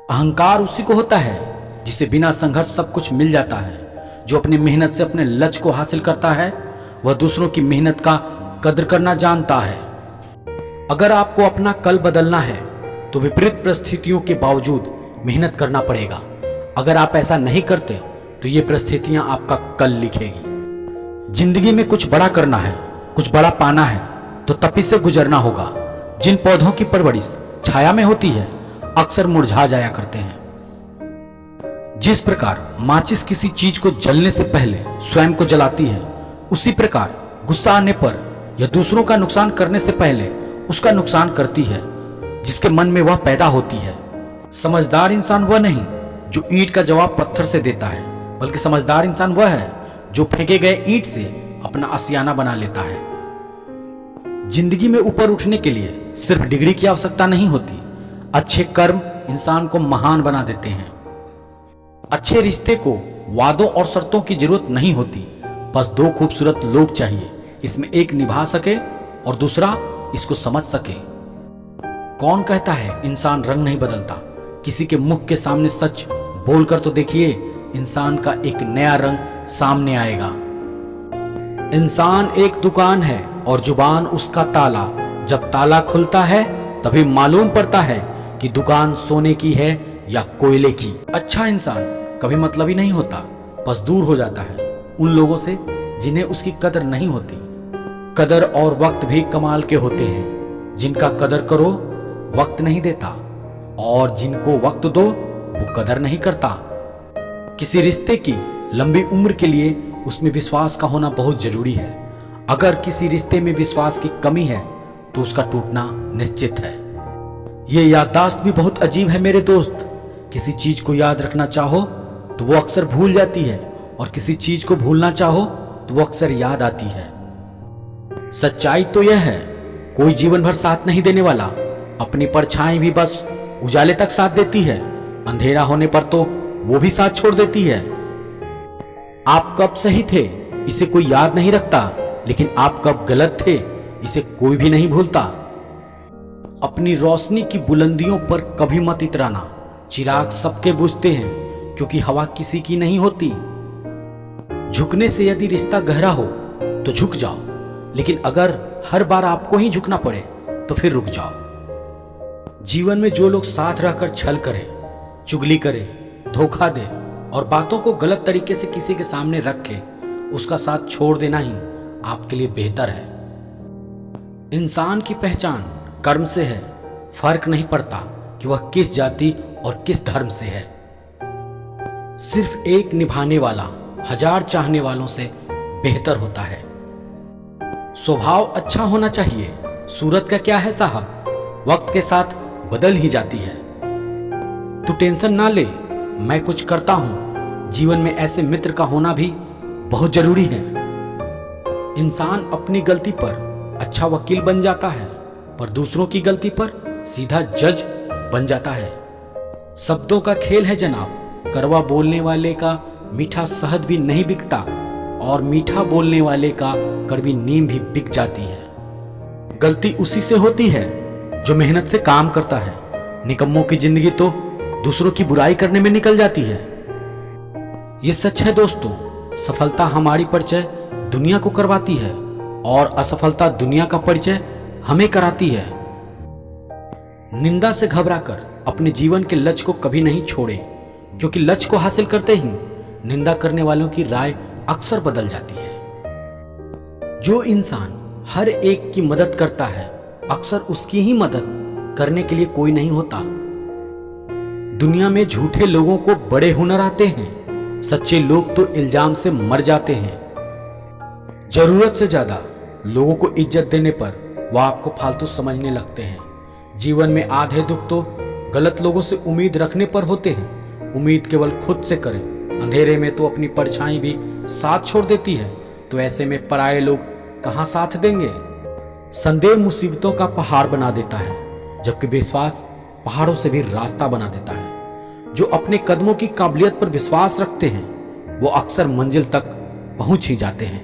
अहंकार उसी को होता है जिसे बिना संघर्ष सब कुछ मिल जाता है। जो अपनी मेहनत से अपने लक्ष्य को हासिल करता है वह दूसरों की मेहनत का कदर करना जानता है। अगर आपको अपना कल बदलना है तो विपरीत परिस्थितियों के बावजूद मेहनत करना पड़ेगा। अगर आप ऐसा नहीं करते तो ये परिस्थितियां आपका कल लिखेगी। जिंदगी में कुछ बड़ा करना है, कुछ बड़ा पाना है तो तपी से गुजरना होगा। जिन पौधों की परवरिश छाया में होती है अक्सर मुरझा जाया करते हैं। जिस प्रकार माचिस किसी चीज को जलने से पहले स्वयं को जलाती है, उसी प्रकार गुस्सा आने पर या दूसरों का नुकसान करने से पहले उसका नुकसान करती है जिसके मन में वह पैदा होती है। समझदार इंसान वह नहीं जो ईंट का जवाब पत्थर से देता है, बल्कि समझदार इंसान वह है जो फेंके गए ईंट से अपना आशियाना बना लेता है। जिंदगी में ऊपर उठने के लिए सिर्फ डिग्री की आवश्यकता नहीं होती। अच्छे कर्म इंसान को महान बना देते हैं। अच्छे रिश्ते को वादों और शर्तों की जरूरत नहीं होती। बस दो खूबसूरत लोग चाहिए, इसमें एक निभा सके और दूसरा इसको समझ सके। कौन कहता है इंसान रंग नहीं बदलता? किसी के मुख के सामने सच बोलकर तो देखिए, इंसान का एक नया रंग सामने आएगा। इंसान एक दुकान है और जुबान उसका ताला। जब ताला खुलता है तभी मालूम पड़ता है कि दुकान सोने की है या कोयले की। अच्छा इंसान कभी मतलबी नहीं होता, बस दूर हो जाता है उन लोगों से जिन्हें उसकी कदर नहीं होती। कदर और वक्त भी कमाल के होते हैं। जिनका कदर करो वक्त नहीं देता, और जिनको वक्त दो वो कदर नहीं करता। किसी रिश्ते की लंबी उम्र के लिए उसमें विश्वास का होना बहुत जरूरी है। अगर किसी रिश्ते में विश्वास की कमी है तो उसका टूटना निश्चित है। ये याददाश्त भी बहुत अजीब है मेरे दोस्त। किसी चीज को याद रखना चाहो तो वो अक्सर भूल जाती है, और किसी चीज को भूलना चाहो तो वो अक्सर याद आती है। सच्चाई तो यह है, कोई जीवन भर साथ नहीं देने वाला। अपनी परछाई भी बस उजाले तक साथ देती है, अंधेरा होने पर तो वो भी साथ छोड़ देती है। आप कब सही थे इसे कोई याद नहीं रखता, लेकिन आप कब गलत थे इसे कोई भी नहीं भूलता। अपनी रोशनी की बुलंदियों पर कभी मत इतराना। चिराग सबके बुझते हैं क्योंकि हवा किसी की नहीं होती। झुकने से यदि रिश्ता गहरा हो तो झुक जाओ, लेकिन अगर हर बार आपको ही झुकना पड़े तो फिर रुक जाओ। जीवन में जो लोग साथ रहकर छल करे, चुगली करे, धोखा दे और बातों को गलत तरीके से किसी के सामने रखे, उसका साथ छोड़ देना ही आपके लिए बेहतर है। इंसान की पहचान कर्म से है। फर्क नहीं पड़ता कि वह किस जाति और किस धर्म से है। सिर्फ एक निभाने वाला हजार चाहने वालों से बेहतर होता है। स्वभाव अच्छा होना चाहिए। सूरत का क्या है साहब, वक्त के साथ बदल ही जाती है। तू टेंशन ना ले, मैं कुछ करता हूं। जीवन में ऐसे मित्र का होना भी बहुत जरूरी है। इंसान अपनी गलती पर अच्छा वकील बन जाता है, पर दूसरों की गलती पर सीधा जज बन जाता है। शब्दों का खेल है जनाब। कड़वा बोलने वाले का मीठा शहद भी नहीं बिकता, और मीठा बोलने वाले का कड़वी नीम भी बिक जाती है। गलती उसी से होती है जो मेहनत से काम करता है। निकम्मों की जिंदगी तो दूसरों की बुराई करने में निकल जाती है। ये सच है दोस्तों, सफलता हमारी परिचय दुनिया को करवाती है और असफलता दुनिया का परिचय हमें कराती है। निंदा से घबराकर अपने जीवन के लक्ष्य को कभी नहीं छोड़े, क्योंकि लक्ष्य को हासिल करते ही निंदा करने वालों की राय अक्सर बदल जाती है। जो इंसान हर एक की मदद करता है, अक्सर उसकी ही मदद करने के लिए कोई नहीं होता। दुनिया में झूठे लोगों को बड़े हुनर आते हैं, सच्चे लोग तो इल्जाम से मर जाते हैं। जरूरत से ज्यादा लोगों को इज्जत देने पर वह आपको फालतू समझने लगते हैं। जीवन में आधे दुख तो गलत लोगों से उम्मीद रखने पर होते हैं। उम्मीद केवल खुद से करें, अंधेरे में तो अपनी परछाई भी साथ छोड़ देती है, तो ऐसे में पराये लोग कहां साथ देंगे। संदेह मुसीबतों का पहाड़ बना देता है, जबकि विश्वास पहाड़ों से भी रास्ता बना देता है। जो अपने कदमों की काबिलियत पर विश्वास रखते हैं वो अक्सर मंजिल तक पहुंच ही जाते हैं।